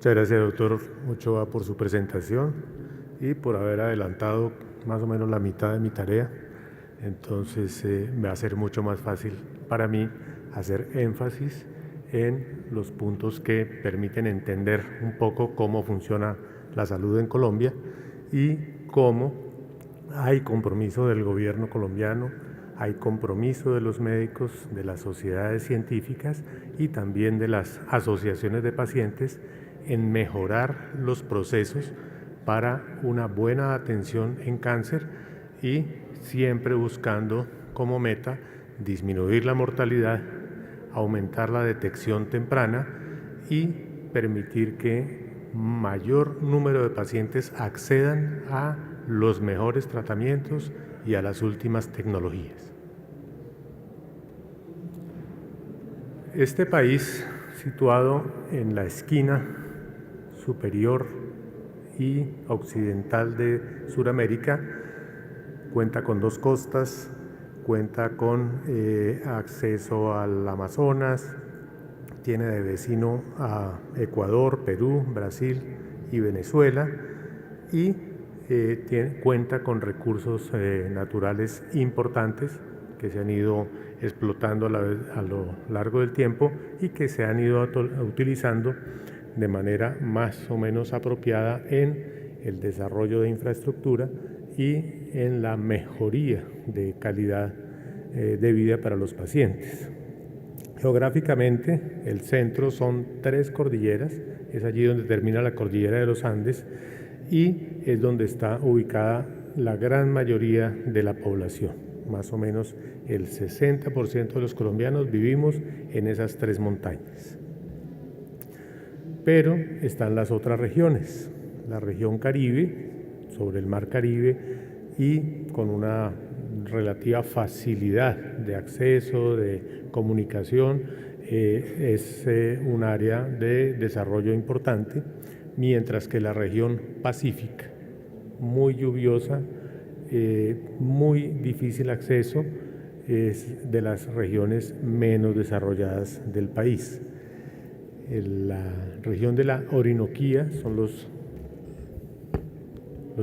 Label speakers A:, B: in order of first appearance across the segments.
A: Muchas gracias, doctor Ochoa, por su presentación y por haber adelantado más o menos la mitad de mi tarea. Entonces, me va a ser mucho más fácil para mí hacer énfasis en los puntos que permiten entender un poco cómo funciona la salud en Colombia y cómo hay compromiso del gobierno colombiano, hay compromiso de los médicos, de las sociedades científicas y también de las asociaciones de pacientes en mejorar los procesos para una buena atención en cáncer y siempre buscando como meta disminuir la mortalidad, aumentar la detección temprana y permitir que mayor número de pacientes accedan a los mejores tratamientos y a las últimas tecnologías. Este país, situado en la esquina superior y occidental de Sudamérica, cuenta con 2 costas, cuenta con acceso al Amazonas, tiene de vecino a Ecuador, Perú, Brasil y Venezuela y cuenta con recursos naturales importantes que se han ido explotando a lo largo del tiempo y que se han ido utilizando de manera más o menos apropiada en el desarrollo de infraestructura y en la mejoría de calidad de vida para los pacientes. Geográficamente, el centro son 3 cordilleras, es allí donde termina la cordillera de los Andes y es donde está ubicada la gran mayoría de la población. Más o menos el 60% de los colombianos vivimos en esas 3 montañas. Pero están las otras regiones, la región Caribe, sobre el mar Caribe y con una relativa facilidad de acceso, de comunicación, es un área de desarrollo importante, mientras que la región Pacífica, muy lluviosa, muy difícil acceso, es de las regiones menos desarrolladas del país. La región de la Orinoquía son los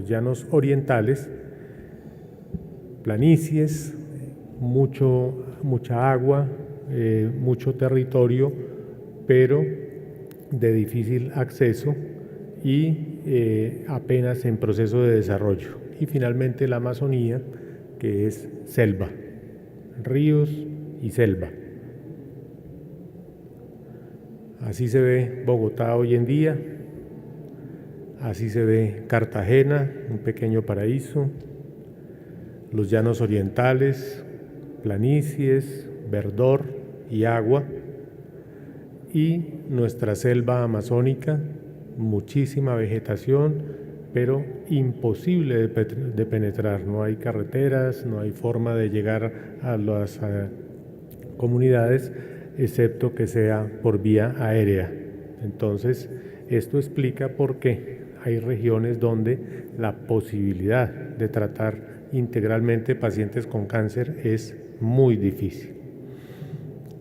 A: llanos orientales, planicies, mucha agua, mucho territorio, pero de difícil acceso y apenas en proceso de desarrollo. Y finalmente la Amazonía, que es selva, ríos y selva. Así se ve Bogotá hoy en día, así se ve Cartagena, un pequeño paraíso, los llanos orientales, planicies, verdor y agua, y nuestra selva amazónica, muchísima vegetación, pero imposible de penetrar. No hay carreteras, no hay forma de llegar a las comunidades, excepto que sea por vía aérea. Entonces, esto explica por qué hay regiones donde la posibilidad de tratar integralmente pacientes con cáncer es muy difícil.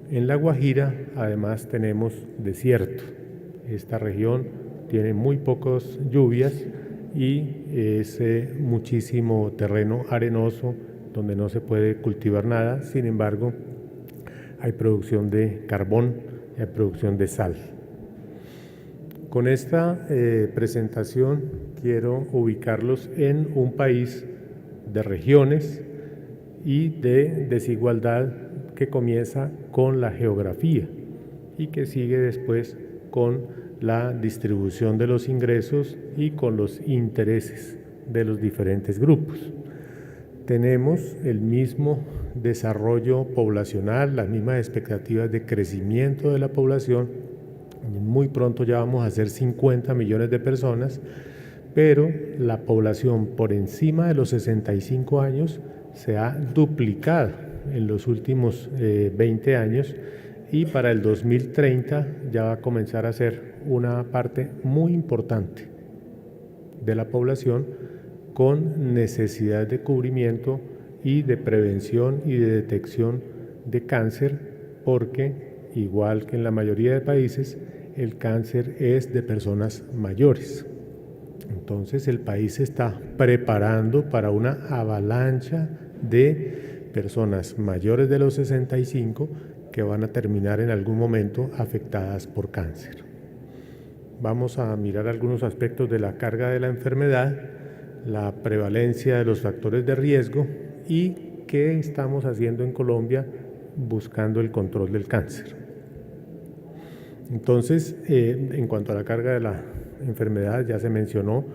A: En La Guajira, además, tenemos desierto. Esta región tiene muy pocas lluvias y es muchísimo terreno arenoso donde no se puede cultivar nada. Sin embargo, hay producción de carbón y hay producción de sal. Con esta presentación quiero ubicarlos en un país de regiones y de desigualdad que comienza con la geografía y que sigue después con la distribución de los ingresos y con los intereses de los diferentes grupos. Tenemos el mismo desarrollo poblacional, las mismas expectativas de crecimiento de la población. Muy pronto ya vamos a ser 50 millones de personas, pero la población por encima de los 65 años se ha duplicado en los últimos 20 años y para el 2030 ya va a comenzar a ser una parte muy importante de la población con necesidad de cubrimiento y de prevención y de detección de cáncer, porque igual que en la mayoría de países, el cáncer es de personas mayores. Entonces el país se está preparando para una avalancha de personas mayores de los 65 que van a terminar en algún momento afectadas por cáncer. Vamos a mirar algunos aspectos de la carga de la enfermedad, la prevalencia de los factores de riesgo y qué estamos haciendo en Colombia buscando el control del cáncer. Entonces, en cuanto a la carga de la enfermedad, ya se mencionó,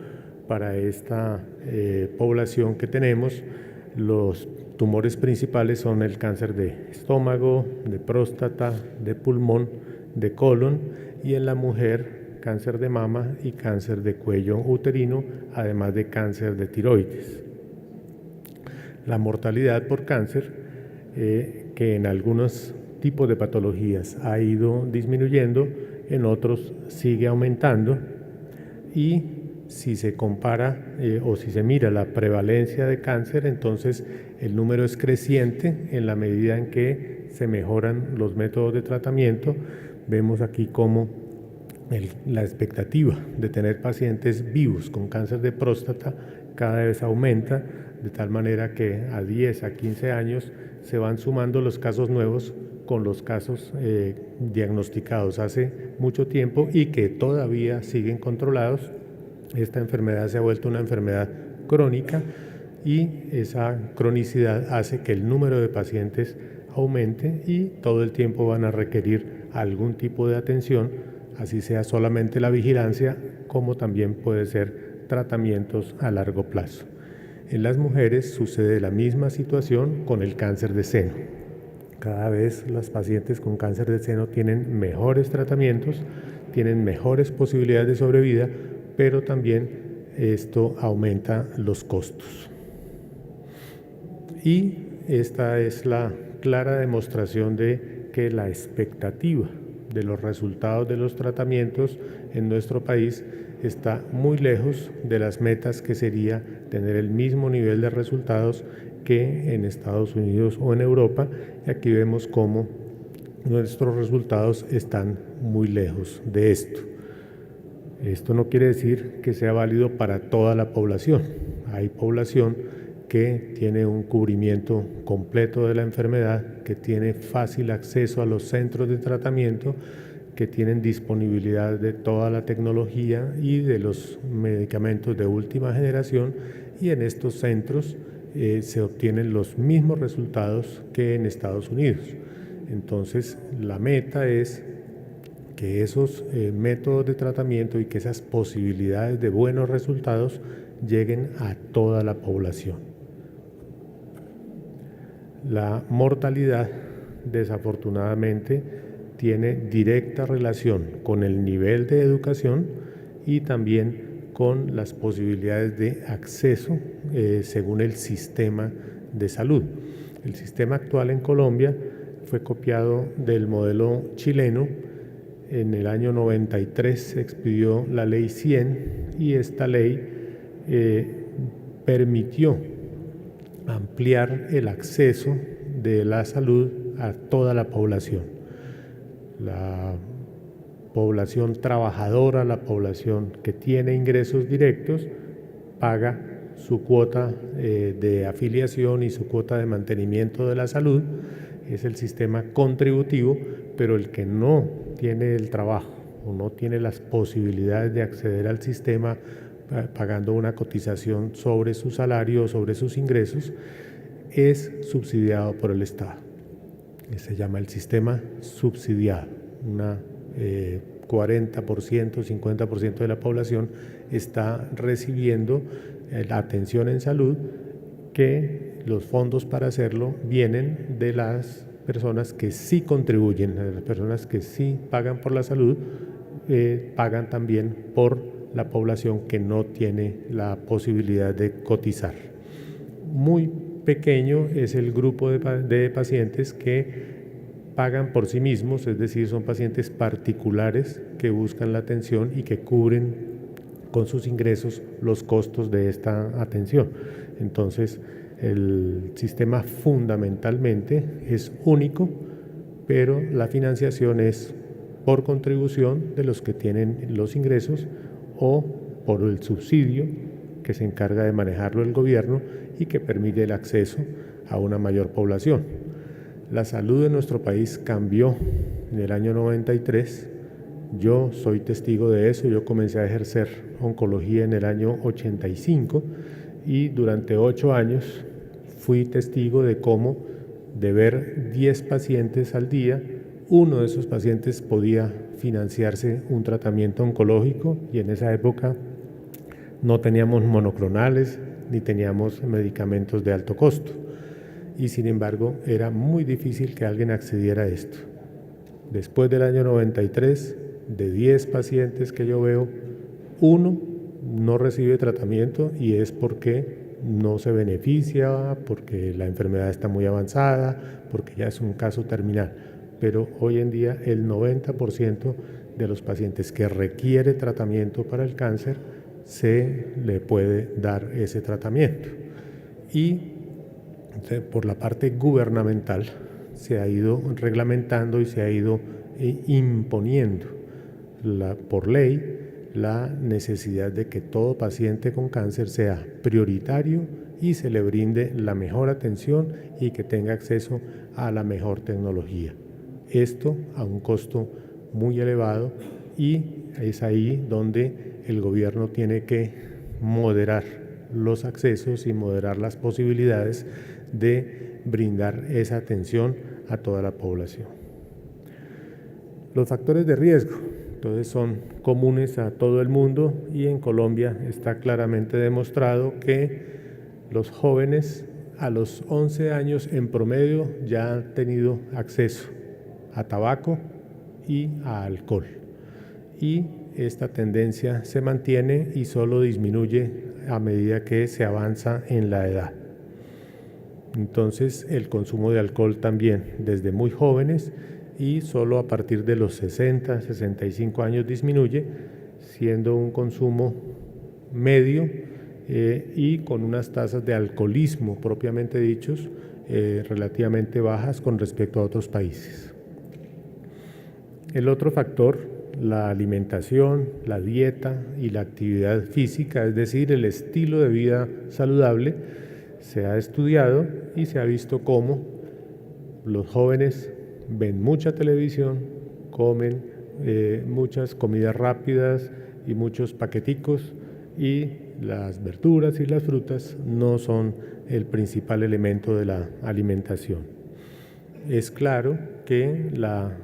A: para esta población que tenemos, los tumores principales son el cáncer de estómago, de próstata, de pulmón, de colon y en la mujer cáncer de mama y cáncer de cuello uterino, además de cáncer de tiroides. La mortalidad por cáncer, que en algunos tipos de patologías ha ido disminuyendo, en otros sigue aumentando y si se compara o si se mira la prevalencia de cáncer, entonces el número es creciente en la medida en que se mejoran los métodos de tratamiento. Vemos aquí cómo la expectativa de tener pacientes vivos con cáncer de próstata cada vez aumenta, de tal manera que a 10 a 15 años se van sumando los casos nuevos con los casos diagnosticados hace mucho tiempo y que todavía siguen controlados. Esta enfermedad se ha vuelto una enfermedad crónica y esa cronicidad hace que el número de pacientes aumente y todo el tiempo van a requerir algún tipo de atención, así sea solamente la vigilancia, como también puede ser tratamientos a largo plazo. En las mujeres sucede la misma situación con el cáncer de seno. Cada vez las pacientes con cáncer de seno tienen mejores tratamientos, tienen mejores posibilidades de sobrevida, pero también esto aumenta los costos. Y esta es la clara demostración de que la expectativa de los resultados de los tratamientos en nuestro país está muy lejos de las metas que sería tener el mismo nivel de resultados que en Estados Unidos o en Europa. Y aquí vemos cómo nuestros resultados están muy lejos de esto. Esto no quiere decir que sea válido para toda la población. Hay población que tiene un cubrimiento completo de la enfermedad, que tiene fácil acceso a los centros de tratamiento, que tienen disponibilidad de toda la tecnología y de los medicamentos de última generación, y en estos centros se obtienen los mismos resultados que en Estados Unidos. Entonces, la meta es que esos métodos de tratamiento y que esas posibilidades de buenos resultados lleguen a toda la población. La mortalidad, desafortunadamente, tiene directa relación con el nivel de educación y también con las posibilidades de acceso según el sistema de salud. El sistema actual en Colombia fue copiado del modelo chileno. En el año 93 se expidió la Ley 100 y esta ley permitió ampliar el acceso de la salud a toda la población. La población trabajadora, la población que tiene ingresos directos, paga su cuota de afiliación y su cuota de mantenimiento de la salud. Es el sistema contributivo, pero el que no tiene el trabajo o no tiene las posibilidades de acceder al sistema pagando una cotización sobre su salario o sobre sus ingresos, es subsidiado por el Estado. Se llama el sistema subsidiado. 40%, 50% de la población está recibiendo la atención en salud, que los fondos para hacerlo vienen de las personas que sí contribuyen, de las personas que sí pagan por la salud, pagan también por la población que no tiene la posibilidad de cotizar. Muy pequeño es el grupo de pacientes que pagan por sí mismos, es decir, son pacientes particulares que buscan la atención y que cubren con sus ingresos los costos de esta atención. Entonces, el sistema fundamentalmente es único, pero la financiación es por contribución de los que tienen los ingresos o por el subsidio que se encarga de manejarlo el gobierno y que permite el acceso a una mayor población. La salud de nuestro país cambió en el año 93. Yo soy testigo de eso. Yo comencé a ejercer oncología en el año 85 y durante 8 años fui testigo de cómo, de ver 10 pacientes al día, uno de esos pacientes podía financiarse un tratamiento oncológico, y en esa época no teníamos monoclonales ni teníamos medicamentos de alto costo, y sin embargo era muy difícil que alguien accediera a esto. Después del año 93, de 10 pacientes que yo veo, uno no recibe tratamiento, y es porque no se beneficia, porque la enfermedad está muy avanzada, porque ya es un caso terminal. Pero hoy en día el 90% de los pacientes que requiere tratamiento para el cáncer se le puede dar ese tratamiento. Y por la parte gubernamental se ha ido reglamentando y se ha ido imponiendo por ley la necesidad de que todo paciente con cáncer sea prioritario y se le brinde la mejor atención y que tenga acceso a la mejor tecnología. Esto a un costo muy elevado, y es ahí donde el gobierno tiene que moderar los accesos y moderar las posibilidades de brindar esa atención a toda la población. Los factores de riesgo, entonces, son comunes a todo el mundo, y en Colombia está claramente demostrado que los jóvenes a los 11 años en promedio ya han tenido acceso a tabaco y a alcohol, y esta tendencia se mantiene y solo disminuye a medida que se avanza en la edad. Entonces, el consumo de alcohol también desde muy jóvenes, y solo a partir de los 60, 65 años disminuye, siendo un consumo medio y con unas tasas de alcoholismo propiamente dichos relativamente bajas con respecto a otros países. El otro factor, la alimentación, la dieta y la actividad física, es decir, el estilo de vida saludable, se ha estudiado y se ha visto cómo los jóvenes ven mucha televisión, comen muchas comidas rápidas y muchos paqueticos, y las verduras y las frutas no son el principal elemento de la alimentación. Es claro que la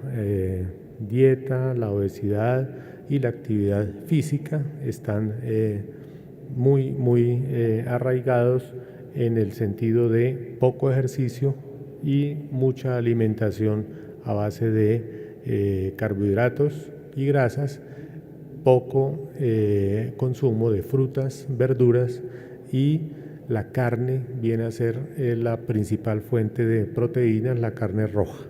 A: dieta, la obesidad y la actividad física están muy arraigados en el sentido de poco ejercicio y mucha alimentación a base de carbohidratos y grasas, poco consumo de frutas, verduras, y la carne viene a ser la principal fuente de proteínas, la carne roja.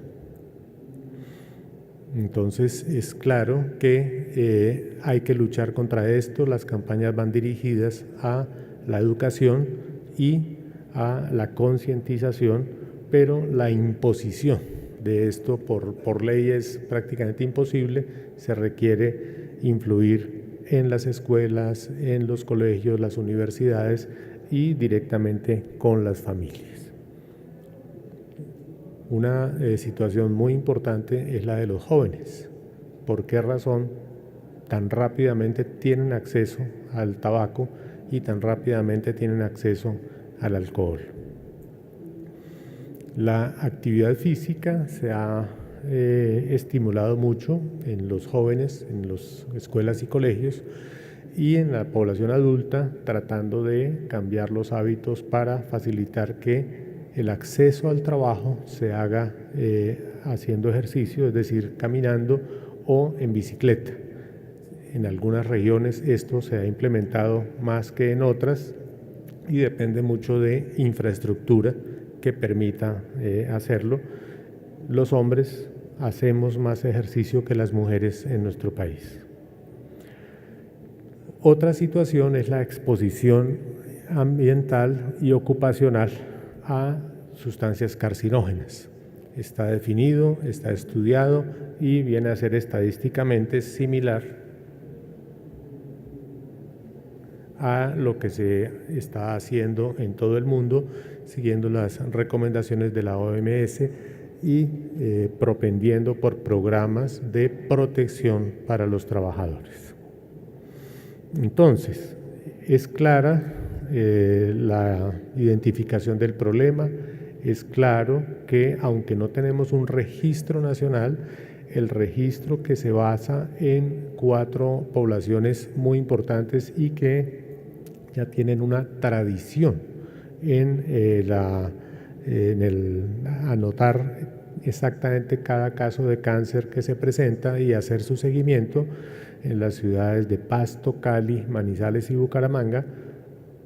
A: Entonces es claro que hay que luchar contra esto. Las campañas van dirigidas a la educación y a la concientización, pero la imposición de esto por ley es prácticamente imposible. Se requiere influir en las escuelas, en los colegios, las universidades y directamente con las familias. Una situación muy importante es la de los jóvenes. ¿Por qué razón tan rápidamente tienen acceso al tabaco y tan rápidamente tienen acceso al alcohol? La actividad física se ha estimulado mucho en los jóvenes, en las escuelas y colegios, y en la población adulta, tratando de cambiar los hábitos para facilitar que el acceso al trabajo se haga haciendo ejercicio, es decir, caminando o en bicicleta. En algunas regiones esto se ha implementado más que en otras, y depende mucho de infraestructura que permita hacerlo. Los hombres hacemos más ejercicio que las mujeres en nuestro país. Otra situación es la exposición ambiental y ocupacional a sustancias carcinógenas. está definido, está estudiado y viene a ser estadísticamente similar a lo que se está haciendo en todo el mundo, siguiendo las recomendaciones de la OMS y propendiendo por programas de protección para los trabajadores. Entonces, es clara la identificación del problema, es claro que aunque no tenemos un registro nacional, el registro que se basa en 4 poblaciones muy importantes y que ya tienen una tradición en el anotar exactamente cada caso de cáncer que se presenta y hacer su seguimiento en las ciudades de Pasto, Cali, Manizales y Bucaramanga,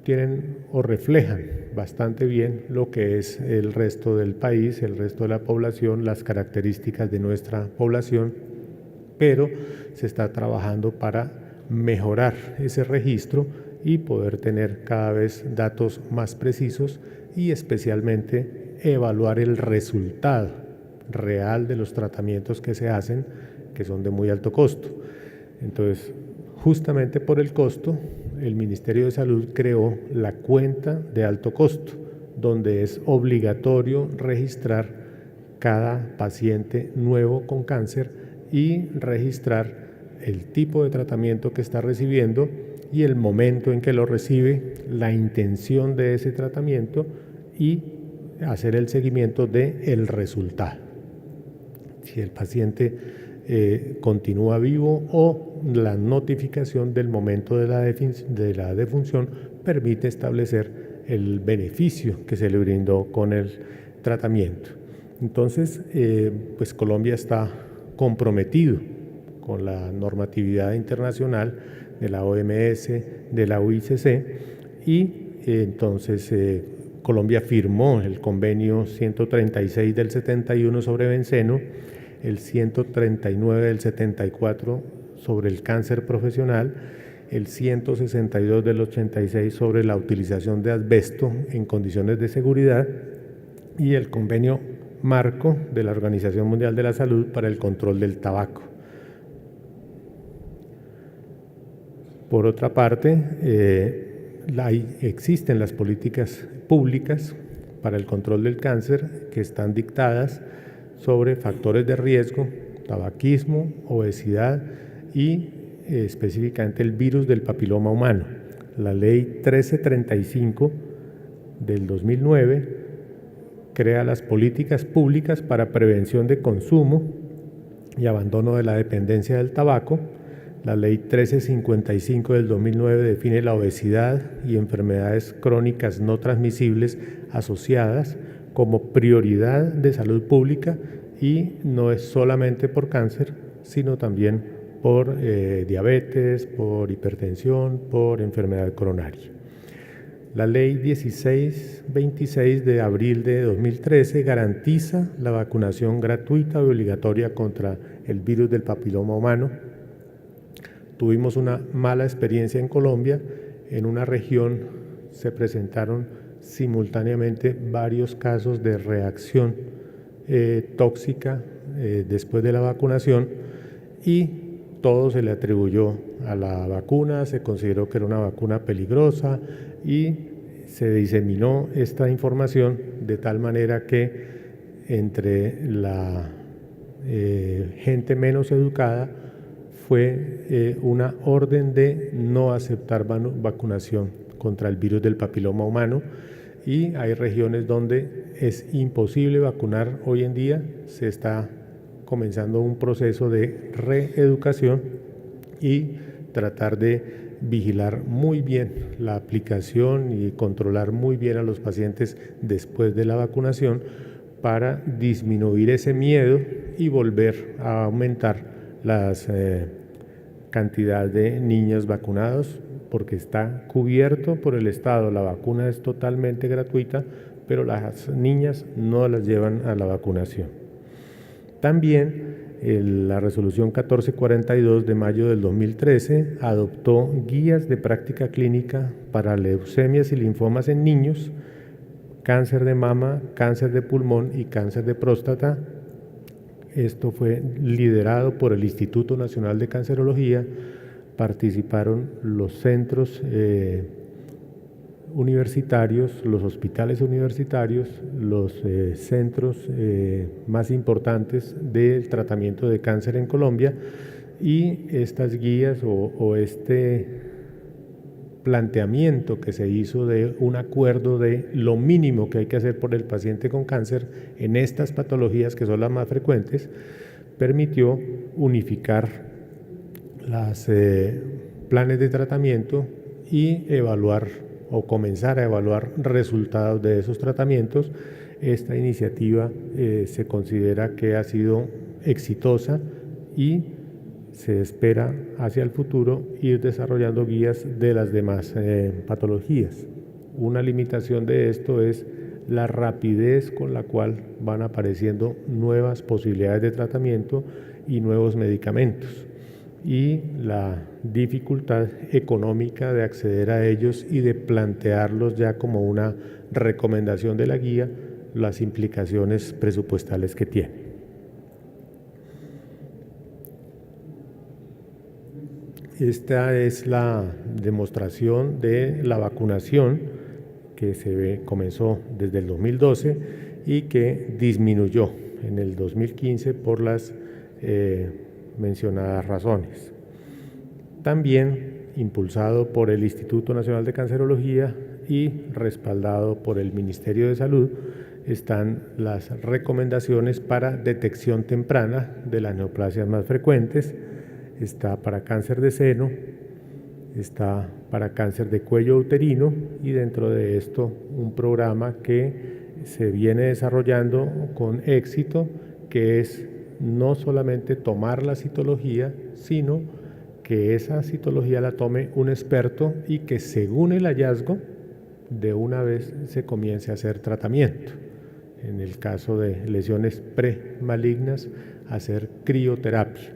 A: tienen o reflejan bastante bien lo que es el resto del país, el resto de la población, las características de nuestra población, pero se está trabajando para mejorar ese registro y poder tener cada vez datos más precisos y especialmente evaluar el resultado real de los tratamientos que se hacen, que son de muy alto costo. Entonces, justamente por el costo, el Ministerio de Salud creó la cuenta de alto costo, donde es obligatorio registrar cada paciente nuevo con cáncer y registrar el tipo de tratamiento que está recibiendo y el momento en que lo recibe, la intención de ese tratamiento y hacer el seguimiento del resultado. Si el paciente continúa vivo o la notificación del momento de la defunción permite establecer el beneficio que se le brindó con el tratamiento. Entonces, pues Colombia está comprometido con la normatividad internacional de la OMS, de la UICC y entonces Colombia firmó el convenio 136 del 71 sobre benceno, el 139 del 74 sobre el cáncer profesional, el 162 del 86 sobre la utilización de asbesto en condiciones de seguridad y el convenio marco de la Organización Mundial de la Salud para el control del tabaco. Por otra parte, existen las políticas públicas para el control del cáncer que están dictadas sobre factores de riesgo, tabaquismo, obesidad y específicamente el virus del papiloma humano. La ley 1335 del 2009 crea las políticas públicas para prevención de consumo y abandono de la dependencia del tabaco. La ley 1355 del 2009 define la obesidad y enfermedades crónicas no transmisibles asociadas como prioridad de salud pública y no es solamente por cáncer, sino también por diabetes, por hipertensión, por enfermedad coronaria. La ley 1626 de abril de 2013 garantiza la vacunación gratuita y obligatoria contra el virus del papiloma humano. Tuvimos una mala experiencia en Colombia. En una región se presentaron simultáneamente varios casos de reacción tóxica después de la vacunación y todo se le atribuyó a la vacuna, se consideró que era una vacuna peligrosa y se diseminó esta información de tal manera que entre la gente menos educada fue una orden de no aceptar vacunación contra el virus del papiloma humano y hay regiones donde es imposible vacunar hoy en día. Se está comenzando un proceso de reeducación y tratar de vigilar muy bien la aplicación y controlar muy bien a los pacientes después de la vacunación para disminuir ese miedo y volver a aumentar las cantidad de niños vacunados porque está cubierto por el Estado. La vacuna es totalmente gratuita, pero las niñas no las llevan a la vacunación. También la resolución 1442 de mayo del 2013 adoptó guías de práctica clínica para leucemias y linfomas en niños, cáncer de mama, cáncer de pulmón y cáncer de próstata. Esto fue liderado por el Instituto Nacional de Cancerología. Participaron los centros universitarios, los hospitales universitarios, los centros más importantes del tratamiento de cáncer en Colombia, y estas guías o este planteamiento que se hizo de un acuerdo de lo mínimo que hay que hacer por el paciente con cáncer en estas patologías que son las más frecuentes, permitió unificar los planes de tratamiento y evaluar o comenzar a evaluar resultados de esos tratamientos. Esta iniciativa se considera que ha sido exitosa y se espera hacia el futuro ir desarrollando guías de las demás patologías. Una limitación de esto es la rapidez con la cual van apareciendo nuevas posibilidades de tratamiento y nuevos medicamentos, y la dificultad económica de acceder a ellos y de plantearlos ya como una recomendación de la guía, las implicaciones presupuestales que tiene. Esta es la demostración de la vacunación que comenzó desde el 2012 y que disminuyó en el 2015 por las mencionadas razones. También impulsado por el Instituto Nacional de Cancerología y respaldado por el Ministerio de Salud, están las recomendaciones para detección temprana de las neoplasias más frecuentes. Está para cáncer de seno, está para cáncer de cuello uterino, y dentro de esto un programa que se viene desarrollando con éxito, que es no solamente tomar la citología, sino que esa citología la tome un experto y que según el hallazgo de una vez se comience a hacer tratamiento. En el caso de lesiones premalignas, hacer crioterapia.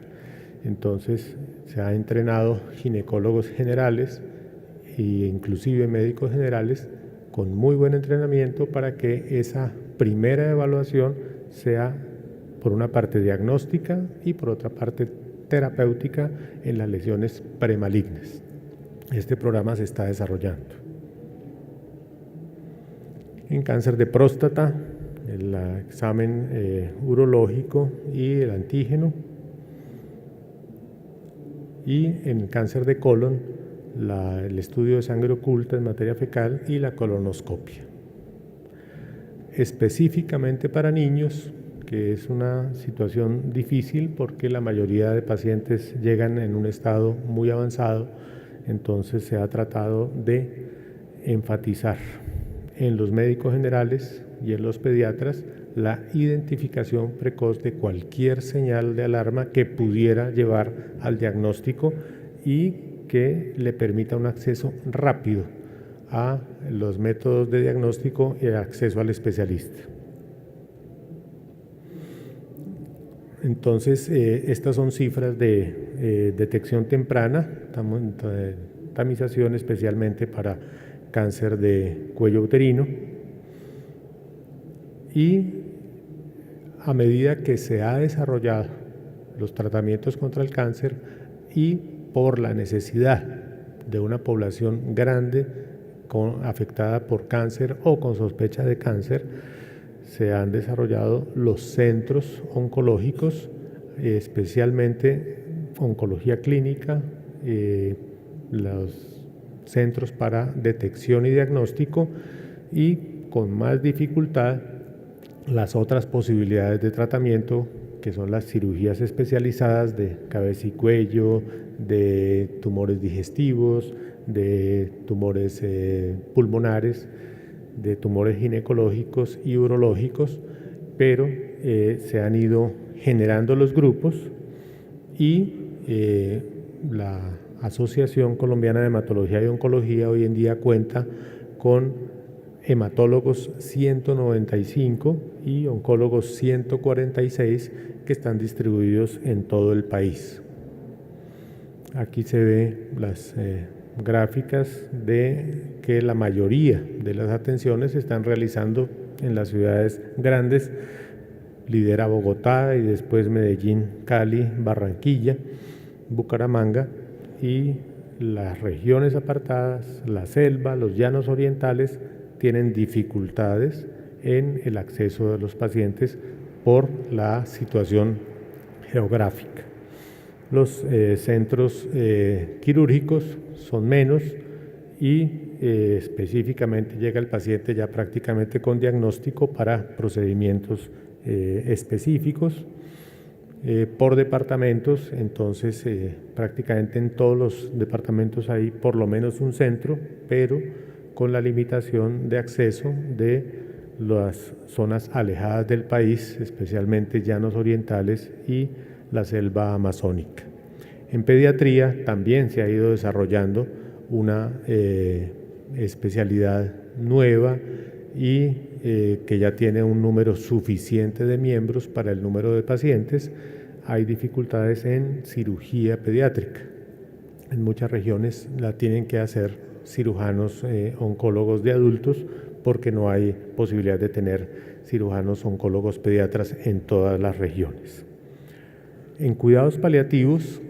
A: Entonces se ha entrenado ginecólogos generales e inclusive médicos generales con muy buen entrenamiento para que esa primera evaluación sea por una parte diagnóstica y por otra parte terapéutica en las lesiones premalignas. Este programa se está desarrollando. En cáncer de próstata, el examen urológico y el antígeno. Y en cáncer de colon, el estudio de sangre oculta en materia fecal y la colonoscopia. Específicamente para niños, que es una situación difícil porque la mayoría de pacientes llegan en un estado muy avanzado, entonces se ha tratado de enfatizar en los médicos generales y en los pediatras la identificación precoz de cualquier señal de alarma que pudiera llevar al diagnóstico y que le permita un acceso rápido a los métodos de diagnóstico y el acceso al especialista. Entonces, estas son cifras de detección temprana, tamización especialmente para cáncer de cuello uterino, y a medida que se ha desarrollado los tratamientos contra el cáncer y por la necesidad de una población grande afectada por cáncer o con sospecha de cáncer, se han desarrollado los centros oncológicos, especialmente oncología clínica, los centros para detección y diagnóstico, y con más dificultad las otras posibilidades de tratamiento, que son las cirugías especializadas de cabeza y cuello, de tumores digestivos, de tumores pulmonares, de tumores ginecológicos y urológicos, pero se han ido generando los grupos, y la Asociación Colombiana de Hematología y Oncología hoy en día cuenta con hematólogos 195 y oncólogos 146 que están distribuidos en todo el país. Aquí se ve las gráficas de que la mayoría de las atenciones se están realizando en las ciudades grandes. Lidera Bogotá y después Medellín, Cali, Barranquilla, Bucaramanga, y las regiones apartadas, la selva, los llanos orientales, tienen dificultades en el acceso de los pacientes por la situación geográfica. Los centros quirúrgicos son menos y específicamente llega el paciente ya prácticamente con diagnóstico para procedimientos específicos. Por departamentos, entonces prácticamente en todos los departamentos hay por lo menos un centro, pero con la limitación de acceso de las zonas alejadas del país, especialmente llanos orientales y la selva amazónica. En pediatría también se ha ido desarrollando una especialidad nueva y que ya tiene un número suficiente de miembros para el número de pacientes. Hay dificultades en cirugía pediátrica. En muchas regiones la tienen que hacer cirujanos oncólogos de adultos porque no hay posibilidad de tener cirujanos oncólogos pediatras en todas las regiones. En cuidados paliativos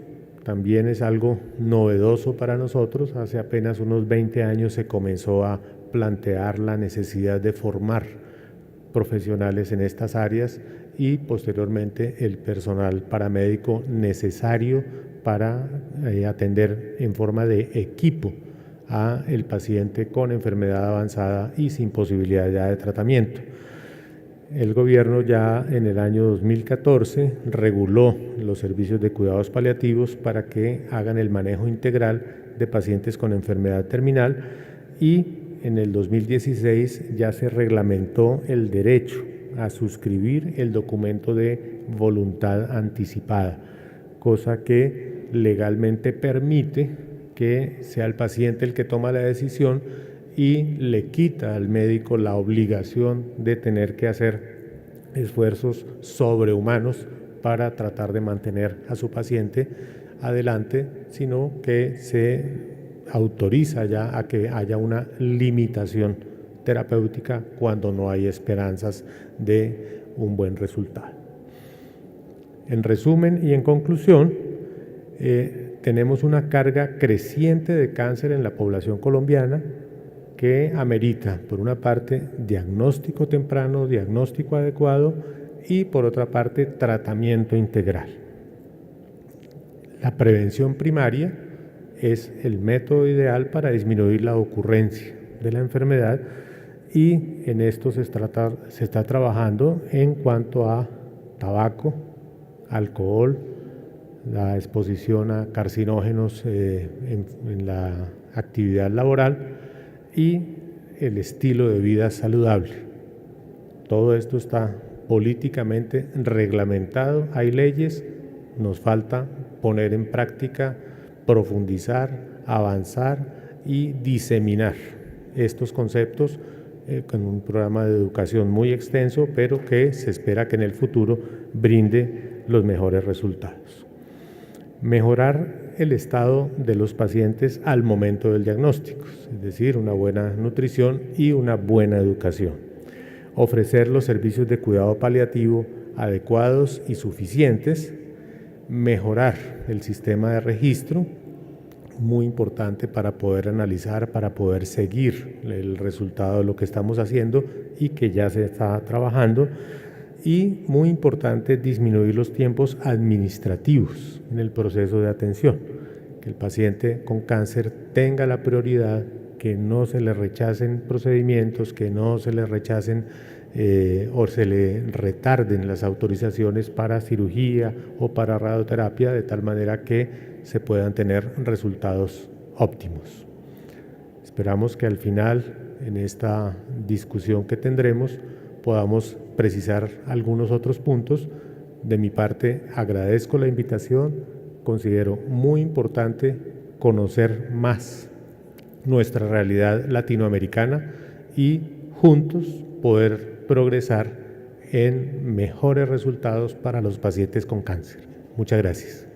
A: también es algo novedoso para nosotros. Hace apenas unos 20 años se comenzó a plantear la necesidad de formar profesionales en estas áreas y posteriormente el personal paramédico necesario para atender en forma de equipo a el paciente con enfermedad avanzada y sin posibilidad ya de tratamiento. El gobierno ya en el año 2014 reguló los servicios de cuidados paliativos para que hagan el manejo integral de pacientes con enfermedad terminal y en el 2016 ya se reglamentó el derecho a suscribir el documento de voluntad anticipada, cosa que legalmente permite que sea el paciente el que toma la decisión y le quita al médico la obligación de tener que hacer esfuerzos sobrehumanos para tratar de mantener a su paciente adelante, sino que se autoriza ya a que haya una limitación terapéutica cuando no hay esperanzas de un buen resultado. En resumen y en conclusión, tenemos una carga creciente de cáncer en la población colombiana que amerita, por una parte, diagnóstico temprano, diagnóstico adecuado y, por otra parte, tratamiento integral. La prevención primaria es el método ideal para disminuir la ocurrencia de la enfermedad y en esto se está trabajando en cuanto a tabaco, alcohol, la exposición a carcinógenos en la actividad laboral y el estilo de vida saludable. Todo esto está políticamente reglamentado, hay leyes, nos falta poner en práctica, profundizar, avanzar y diseminar estos conceptos con un programa de educación muy extenso, pero que se espera que en el futuro brinde los mejores resultados. Mejorar el estado de los pacientes al momento del diagnóstico, es decir, una buena nutrición y una buena educación. Ofrecer los servicios de cuidado paliativo adecuados y suficientes. Mejorar el sistema de registro, muy importante para poder analizar, para poder seguir el resultado de lo que estamos haciendo y que ya se está trabajando. Y muy importante, disminuir los tiempos administrativos en el proceso de atención, que el paciente con cáncer tenga la prioridad, que no se le rechacen procedimientos, que no se le rechacen o se le retarden las autorizaciones para cirugía o para radioterapia, de tal manera que se puedan tener resultados óptimos. Esperamos que al final, en esta discusión que tendremos, podamos precisar algunos otros puntos. De mi parte, agradezco la invitación, considero muy importante conocer más nuestra realidad latinoamericana y juntos poder progresar en mejores resultados para los pacientes con cáncer. Muchas gracias.